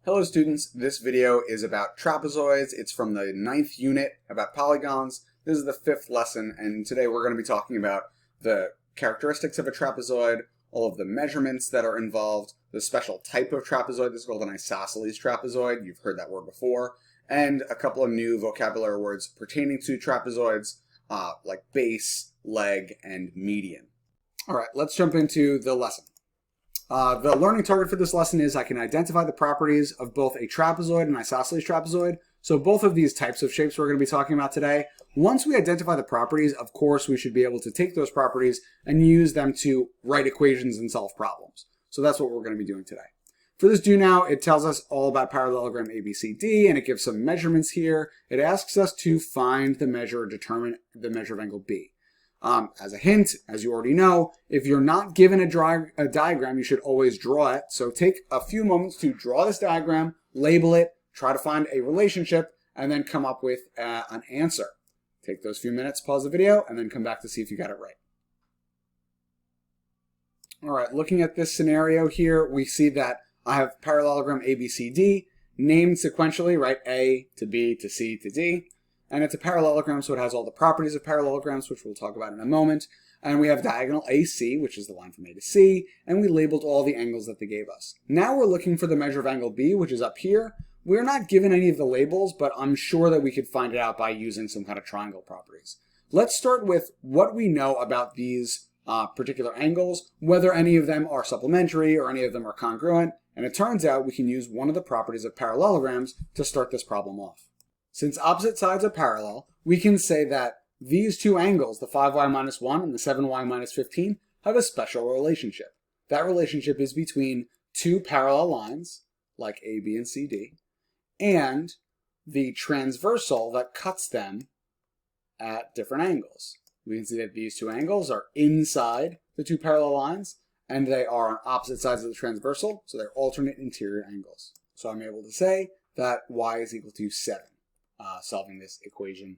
Hello students, this video is about trapezoids. It's from the 9th unit about polygons. This is the 5th lesson, and today we're going to be talking about the characteristics of a trapezoid, all of the measurements that are involved, the special type of trapezoid. This is called an isosceles trapezoid. You've heard that word before. And a couple of new vocabulary words pertaining to trapezoids, like base, leg, and median. All right, let's jump into the lesson. The learning target for this lesson is I can identify the properties of both a trapezoid and isosceles trapezoid. So both of these types of shapes we're going to be talking about today. Once we identify the properties, of course, we should be able to take those properties and use them to write equations and solve problems. So that's what we're going to be doing today. For this do now, it tells us all about parallelogram ABCD, and it gives some measurements here. It asks us to find the measure or determine the measure of angle B. As a hint, as you already know, if you're not given a diagram, you should always draw it. So take a few moments to draw this diagram, label it, try to find a relationship, and then come up with an answer. Take those few minutes, pause the video, and then come back to see if you got it right. All right, looking at this scenario here, we see that I have parallelogram ABCD named sequentially, right? A to B to C to D. And it's a parallelogram, so it has all the properties of parallelograms, which we'll talk about in a moment. And we have diagonal AC, which is the line from A to C, and we labeled all the angles that they gave us. Now we're looking for the measure of angle B, which is up here. We're not given any of the labels, but I'm sure that we could find it out by using some kind of triangle properties. Let's start with what we know about these particular angles, whether any of them are supplementary or any of them are congruent. And it turns out we can use one of the properties of parallelograms to start this problem off. Since opposite sides are parallel, we can say that these two angles, the 5y minus 1 and the 7y minus 15, have a special relationship. That relationship is between two parallel lines, like AB and CD, and the transversal that cuts them at different angles. We can see that these two angles are inside the two parallel lines, and they are on opposite sides of the transversal, so they're alternate interior angles. So I'm able to say that y is equal to 7. Solving this equation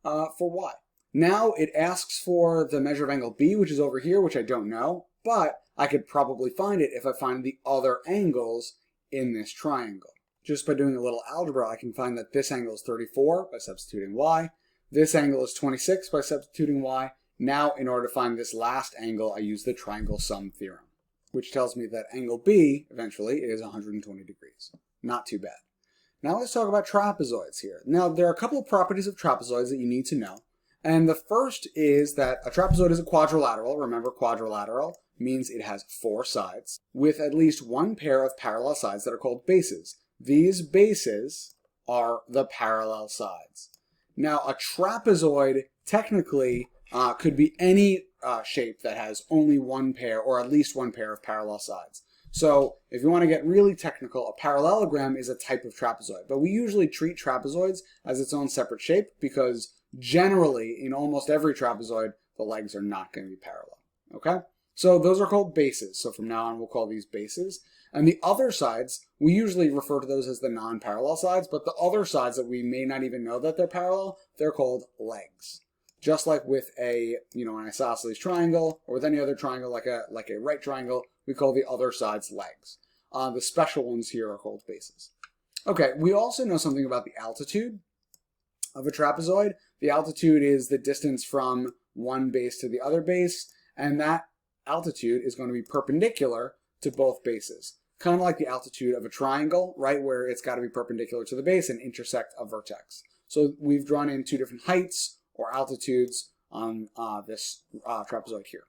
for y. Now it asks for the measure of angle B, which is over here, which I don't know, but I could probably find it if I find the other angles in this triangle. Just by doing a little algebra, I can find that this angle is 34 by substituting y. This angle is 26 by substituting y. Now, in order to find this last angle, I use the triangle sum theorem, which tells me that angle B, eventually, is 120 degrees. Not too bad. Now let's talk about trapezoids here. Now there are a couple of properties of trapezoids that you need to know. And the first is that a trapezoid is a quadrilateral. Remember, quadrilateral means it has 4 sides with at least one pair of parallel sides that are called bases. These bases are the parallel sides. Now a trapezoid technically could be any shape that has only one pair or at least one pair of parallel sides. So if you want to get really technical, a parallelogram is a type of trapezoid, but we usually treat trapezoids as its own separate shape because generally in almost every trapezoid, the legs are not going to be parallel. Okay? So those are called bases. So from now on, we'll call these bases. And the other sides, we usually refer to those as the non-parallel sides, but the other sides that we may not even know that they're parallel, they're called legs. Just like with an isosceles triangle or with any other triangle like a right triangle, we call the other sides legs. The special ones here are called bases. Okay, we also know something about the altitude of a trapezoid. The altitude is the distance from one base to the other base, and that altitude is going to be perpendicular to both bases. Kind of like the altitude of a triangle, right, where it's got to be perpendicular to the base and intersect a vertex. So we've drawn in two different heights or altitudes on this trapezoid here.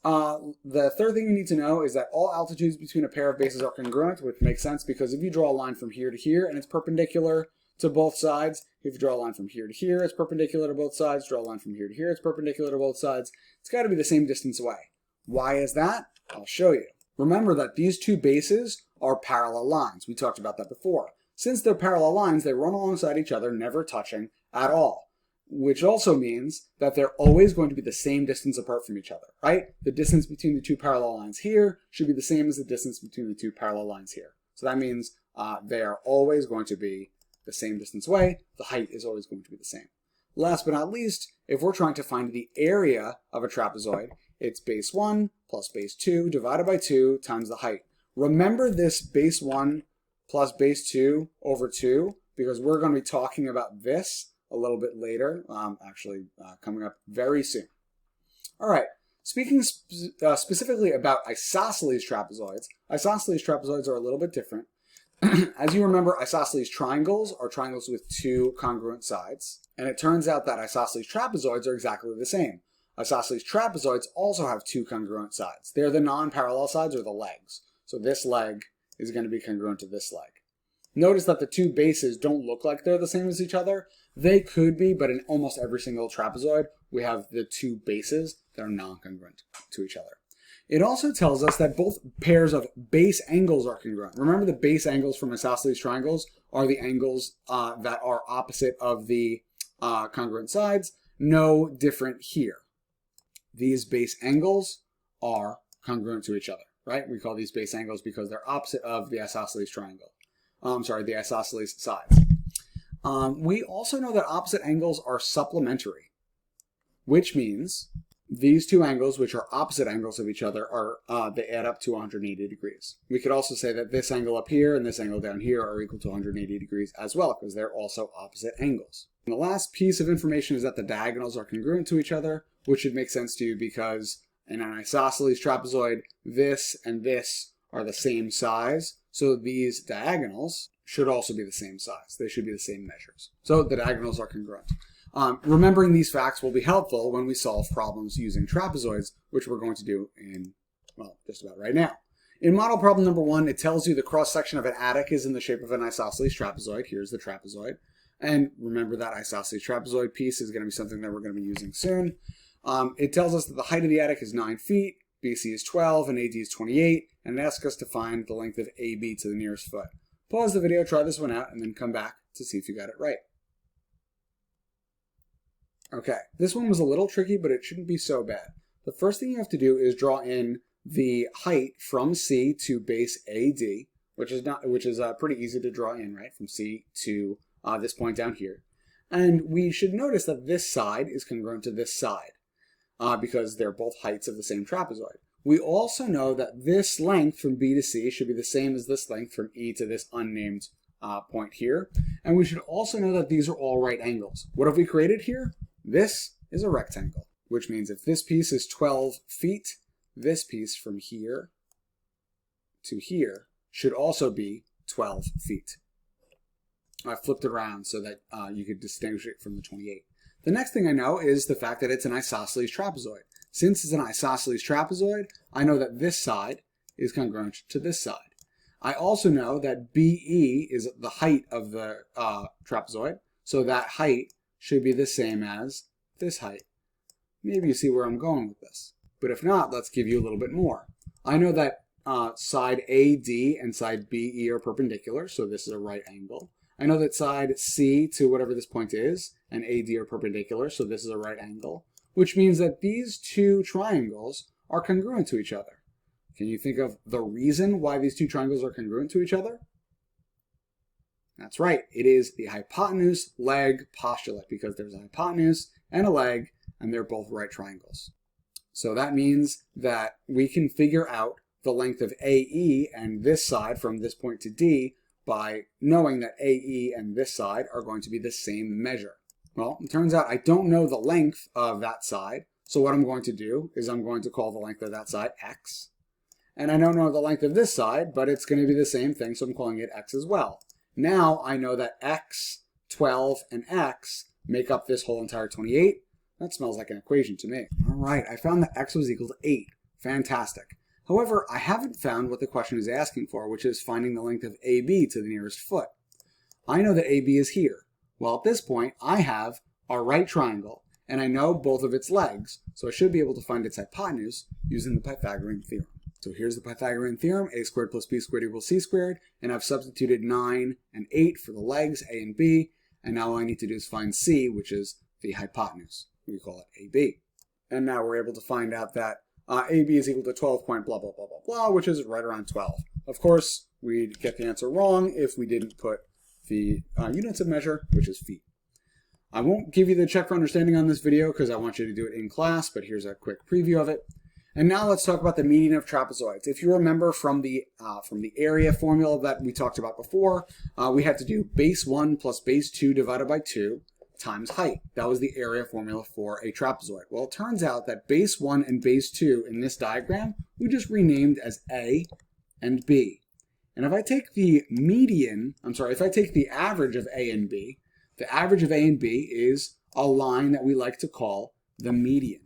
The third thing you need to know is that all altitudes between a pair of bases are congruent, which makes sense because if you draw a line from here to here and it's perpendicular to both sides, if you draw a line from here to here, it's perpendicular to both sides, draw a line from here to here, it's perpendicular to both sides, it's got to be the same distance away. Why is that? I'll show you. Remember that these two bases are parallel lines. We talked about that before. Since they're parallel lines, they run alongside each other, never touching at all. Which also means that they're always going to be the same distance apart from each other, right? The distance between the two parallel lines here should be the same as the distance between the two parallel lines here. So that means they are always going to be the same distance away. The height is always going to be the same. Last but not least, if we're trying to find the area of a trapezoid, it's base 1 plus base 2 divided by 2 times the height. Remember this base 1 plus base 2 over 2, because we're going to be talking about this a little bit later, coming up very soon. All right, speaking specifically about isosceles trapezoids are a little bit different. As you remember, isosceles triangles are triangles with two congruent sides, and it turns out that isosceles trapezoids are exactly the same. Isosceles trapezoids also have two congruent sides. They're the non-parallel sides, or the legs. So this leg is going to be congruent to this leg. Notice that the two bases don't look like they're the same as each other. They could be, but in almost every single trapezoid, we have the two bases that are non-congruent to each other. It also tells us that both pairs of base angles are congruent. Remember, the base angles from isosceles triangles are the angles that are opposite of the congruent sides. No different here. These base angles are congruent to each other, right? We call these base angles because they're opposite of the isosceles triangle. The isosceles sides. We also know that opposite angles are supplementary, which means these two angles, which are opposite angles of each other, they add up to 180 degrees. We could also say that this angle up here and this angle down here are equal to 180 degrees as well, because they're also opposite angles. And the last piece of information is that the diagonals are congruent to each other, which should make sense to you because in an isosceles trapezoid, this and this are the same size. So these diagonals should also be the same size. They should be the same measures. So the diagonals are congruent. Remembering these facts will be helpful when we solve problems using trapezoids, which we're going to do in, well, just about right now. In model problem number 1, it tells you the cross-section of an attic is in the shape of an isosceles trapezoid. Here's the trapezoid. And remember that isosceles trapezoid piece is going to be something that we're going to be using soon. It tells us that the height of the attic is 9 feet, BC is 12, and AD is 28, and it asks us to find the length of AB to the nearest foot. Pause the video, try this one out, and then come back to see if you got it right. Okay, this one was a little tricky, but it shouldn't be so bad. The first thing you have to do is draw in the height from C to base AD, which is pretty easy to draw in, right? From C to this point down here. And we should notice that this side is congruent to this side because they're both heights of the same trapezoid. We also know that this length from B to C should be the same as this length from E to this unnamed point here. And we should also know that these are all right angles. What have we created here? This is a rectangle, which means if this piece is 12 feet, this piece from here to here should also be 12 feet. I flipped it around so that you could distinguish it from the 28. The next thing I know is the fact that it's an isosceles trapezoid. Since it's an isosceles trapezoid, I know that this side is congruent to this side. I also know that BE is the height of the trapezoid, so that height should be the same as this height. Maybe you see where I'm going with this. But if not, let's give you a little bit more. I know that side AD and side BE are perpendicular, so this is a right angle. I know that side C to whatever this point is and AD are perpendicular, so this is a right angle, which means that these two triangles are congruent to each other. Can you think of the reason why these two triangles are congruent to each other? That's right, it is the hypotenuse leg postulate, because there's a hypotenuse and a leg, and they're both right triangles. So that means that we can figure out the length of AE and this side from this point to D by knowing that AE and this side are going to be the same measure. Well, it turns out I don't know the length of that side, so what I'm going to do is I'm going to call the length of that side X. And I don't know the length of this side, but it's going to be the same thing, so I'm calling it X as well. Now I know that X, 12, and X make up this whole entire 28. That smells like an equation to me. All right, I found that X was equal to 8. Fantastic. However, I haven't found what the question is asking for, which is finding the length of AB to the nearest foot. I know that AB is here. Well, at this point, I have a right triangle, and I know both of its legs, so I should be able to find its hypotenuse using the Pythagorean theorem. So here's the Pythagorean theorem, a squared plus b squared equals c squared, and I've substituted 9 and 8 for the legs, a and b, and now all I need to do is find c, which is the hypotenuse. We call it ab. And now we're able to find out that AB is equal to 12 point blah, blah, blah, blah, blah, which is right around 12. Of course, we'd get the answer wrong if we didn't put the units of measure, which is feet. I won't give you the check for understanding on this video because I want you to do it in class, but here's a quick preview of it. And now let's talk about the median of trapezoids. If you remember from the area formula that we talked about before, we had to do base 1 plus base 2 divided by 2 times height. That was the area formula for a trapezoid. Well, it turns out that base 1 and base 2 in this diagram, we just renamed as A and B. And if I take the if I take the average of A and B, the average of A and B is a line that we like to call the median.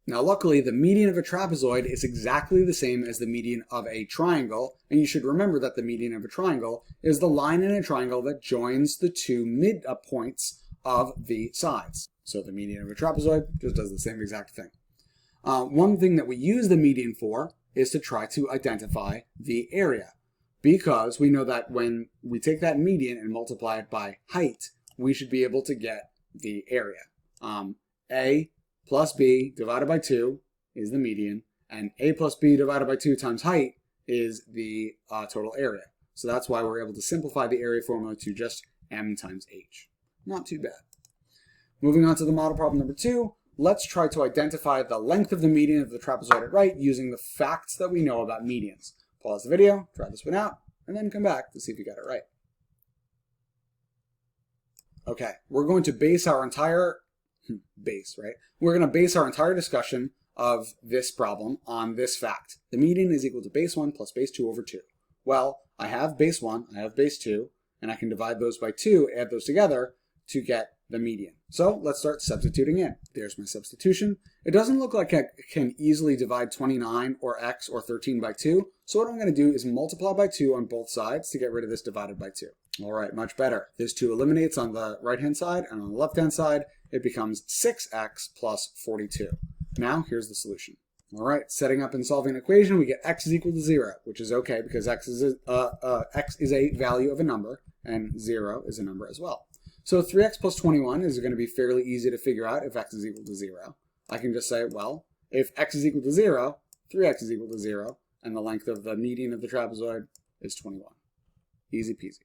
Now, luckily, the median of a trapezoid is exactly the same as the median of a triangle, and you should remember that the median of a triangle is the line in a triangle that joins the two midpoints of the sides. So the median of a trapezoid just does the same exact thing. One thing that we use the median for is to try to identify the area, because we know that when we take that median and multiply it by height, we should be able to get the area. A plus B divided by 2 is the median, and A plus B divided by 2 times height is the total area. So that's why we're able to simplify the area formula to just M times H. Not too bad. Moving on to the model problem number 2, let's try to identify the length of the median of the trapezoid at right using the facts that we know about medians. Pause the video, try this one out, and then come back to see if you got it right. Okay, we're going to base our entire We're going to base our entire discussion of this problem on this fact. The median is equal to base 1 plus base 2 over 2. Well, I have base 1, I have base 2, and I can divide those by 2, add those together to get the median. So let's start substituting in. There's my substitution. It doesn't look like I can easily divide 29 or x or 13 by 2, so what I'm going to do is multiply by 2 on both sides to get rid of this divided by 2. All right, much better. This 2 eliminates on the right-hand side, and on the left-hand side, it becomes 6x plus 42. Now, here's the solution. All right, setting up and solving an equation, we get x is equal to 0, which is okay because x is a value of a number, and 0 is a number as well. So 3x plus 21 is going to be fairly easy to figure out if x is equal to 0. I can just say, well, if x is equal to 0, 3x is equal to 0, and the length of the median of the trapezoid is 21. Easy peasy.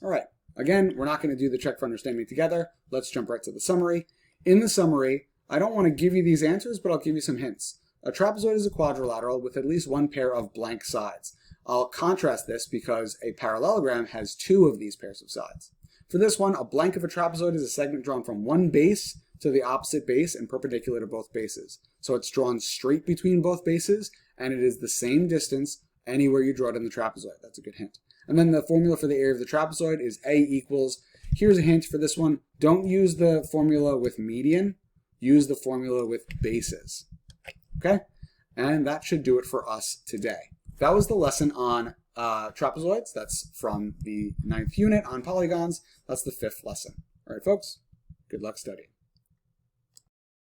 All right. Again, we're not going to do the check for understanding together. Let's jump right to the summary. In the summary, I don't want to give you these answers, but I'll give you some hints. A trapezoid is a quadrilateral with at least one pair of blank sides. I'll contrast this because a parallelogram has 2 of these pairs of sides. For this one, a blank of a trapezoid is a segment drawn from one base to the opposite base and perpendicular to both bases. So it's drawn straight between both bases, and it is the same distance anywhere you draw it in the trapezoid. That's a good hint. And then the formula for the area of the trapezoid is A equals, here's a hint for this one, don't use the formula with median, use the formula with bases. Okay? And that should do it for us today. That was the lesson on trapezoids. That's from the 9th unit on polygons. That's the 5th lesson. All right, folks, good luck studying.